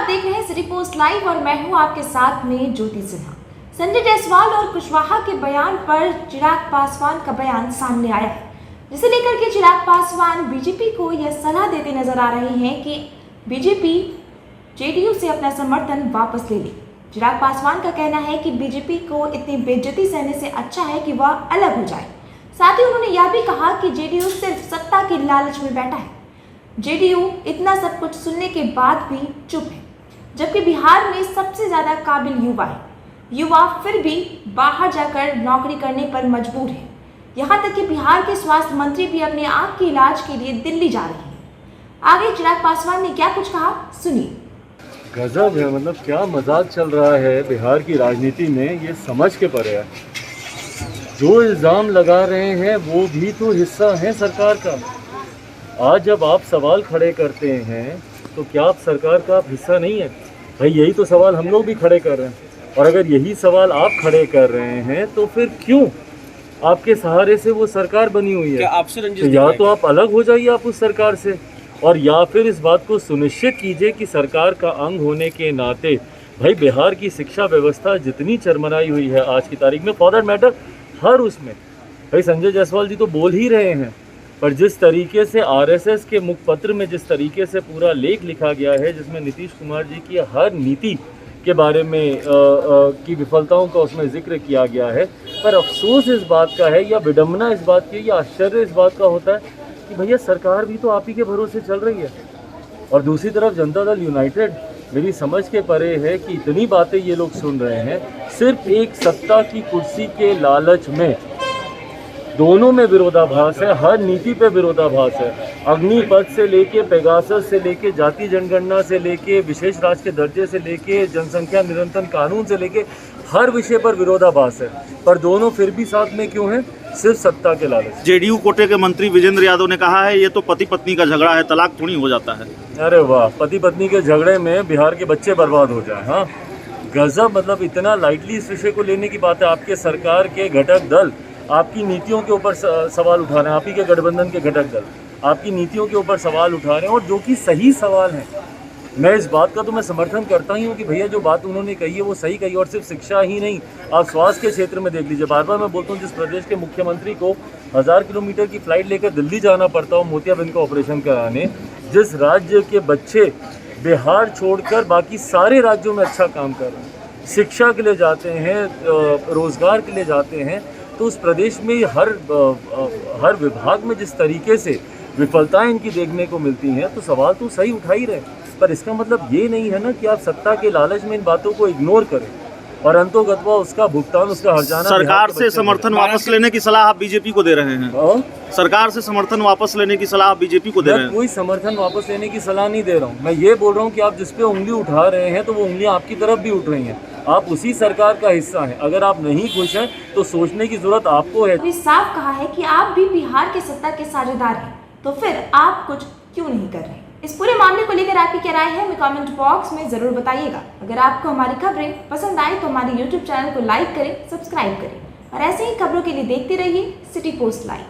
देख रहे हैं सिटी पोस्ट लाइव और मैं हूं आपके साथ में ज्योति सिन्हा। संजय जायसवाल और कुशवाहा के बयान पर चिराग पासवान का बयान सामने आया है, जिसे लेकर के चिराग पासवान बीजेपी को यह सलाह देते नजर आ रहे हैं कि बीजेपी जेडीयू से अपना समर्थन वापस ले ले। चिराग पासवान का कहना है कि बीजेपी को इतनी बेइज्जती सहने से अच्छा है कि वह अलग हो जाए। साथ ही उन्होंने यह भी कहा कि जेडीयू सिर्फ सत्ता के लालच में बैठा है। जेडीयू इतना सब कुछ सुनने के बाद भी चुप है, जबकि बिहार में सबसे ज्यादा काबिल युवा है। युवा फिर भी बाहर जाकर नौकरी करने पर मजबूर है। यहाँ तक कि बिहार के स्वास्थ्य मंत्री भी अपने आंख के इलाज के लिए दिल्ली जा रहे हैं। आगे चिराग पासवान ने क्या कुछ कहा, सुनिए। गजब है, मतलब क्या मजाक चल रहा है बिहार की राजनीति में, ये समझ के परे है। जो इल्ज़ाम लगा रहे हैं वो भी तो हिस्सा है सरकार का। आज जब आप सवाल खड़े करते हैं तो क्या आप सरकार का आप हिस्सा नहीं है? भाई यही तो सवाल हम लोग भी खड़े कर रहे हैं। और अगर यही सवाल आप खड़े कर रहे हैं तो फिर क्यों आपके सहारे से वो सरकार बनी हुई है? आपसे तो या तो आप अलग हो जाइए आप उस सरकार से, और या फिर इस बात को सुनिश्चित कीजिए कि सरकार का अंग होने के नाते भाई बिहार की शिक्षा व्यवस्था जितनी चरमराई हुई है आज की तारीख में, फॉर दैट मैटर हर उसमें, भाई संजय जायसवाल जी तो बोल ही रहे हैं, पर जिस तरीके से आरएसएस के मुखपत्र में जिस तरीके से पूरा लेख लिखा गया है, जिसमें नीतीश कुमार जी की हर नीति के बारे में की विफलताओं का उसमें जिक्र किया गया है, पर अफसोस इस बात का है या विडम्बना इस बात की या आश्चर्य इस बात का होता है कि भैया सरकार भी तो आप ही के भरोसे चल रही है। और दूसरी तरफ जनता दल यूनाइटेड मेरी समझ के परे है कि इतनी बातें ये लोग सुन रहे हैं सिर्फ एक सत्ता की कुर्सी के लालच में। दोनों में विरोधाभास है, हर नीति पे विरोधाभास है। अग्निपथ से लेके पेगासस से लेके जाति जनगणना से लेके विशेष राज्य के दर्जे से लेके जनसंख्या निरंतर कानून से लेके हर विषय पर विरोधाभास है, पर दोनों फिर भी साथ में क्यों हैं? सिर्फ सत्ता के लालच। जेडीयू कोटे के मंत्री विजेंद्र यादव ने कहा है ये तो पति पत्नी का झगड़ा है, तलाक थोड़ी हो जाता है। अरे वाह, पति पत्नी के झगड़े में बिहार के बच्चे बर्बाद हो जाए। हाँ गजब, मतलब इतना लाइटली इस विषय को लेने की बात है। आपके सरकार के घटक दल आपकी नीतियों के ऊपर सवाल उठा रहे हैं, आप ही के गठबंधन के घटक दल आपकी नीतियों के ऊपर सवाल उठा रहे हैं, और जो कि सही सवाल है। मैं इस बात का तो मैं समर्थन करता ही हूँ कि भैया जो बात उन्होंने कही है वो सही कही। और सिर्फ शिक्षा ही नहीं, आप स्वास्थ्य के क्षेत्र में देख लीजिए। बार बार मैं बोलता हूँ, जिस प्रदेश के मुख्यमंत्री को 1000 किलोमीटर की फ्लाइट लेकर दिल्ली जाना पड़ता हो मोतियाबिंद का ऑपरेशन कराने, जिस राज्य के बच्चे बिहार छोड़कर बाकी सारे राज्यों में अच्छा काम कर रहे हैं, शिक्षा के लिए जाते हैं, रोजगार के लिए जाते हैं, तो उस प्रदेश में हर विभाग में जिस तरीके से विफलताएं इनकी देखने को मिलती हैं, तो सवाल तो सही उठा ही रहे। पर इसका मतलब ये नहीं है ना कि आप सत्ता के लालच में इन बातों को इग्नोर करें और अंतोगत्वा उसका भुगतान, उसका हर्जाना। सरकार से समर्थन वापस लेने की सलाह आप बीजेपी को दे रहे हैं? सरकार से समर्थन वापस लेने की सलाह आप बीजेपी को दे रहे हैं? कोई समर्थन वापस लेने की सलाह नहीं दे रहा हूँ। मैं ये बोल रहा हूँ कि आप जिस पे उंगली उठा रहे हैं तो वो उंगलियां आपकी तरफ भी उठ रही हैं। आप उसी सरकार का हिस्सा हैं। अगर आप नहीं खुश हैं तो सोचने की जरूरत आपको है। अभी साफ कहा है कि आप भी बिहार के सत्ता के साझेदार हैं, तो फिर आप कुछ क्यों नहीं कर रहे? इस पूरे मामले को लेकर आपकी क्या राय है, हमें कमेंट बॉक्स में जरूर बताइएगा। अगर आपको हमारी खबरें पसंद आए तो हमारे YouTube चैनल को लाइक करें, सब्सक्राइब करें और ऐसे ही खबरों के लिए देखते रहिए सिटी पोस्ट लाइव।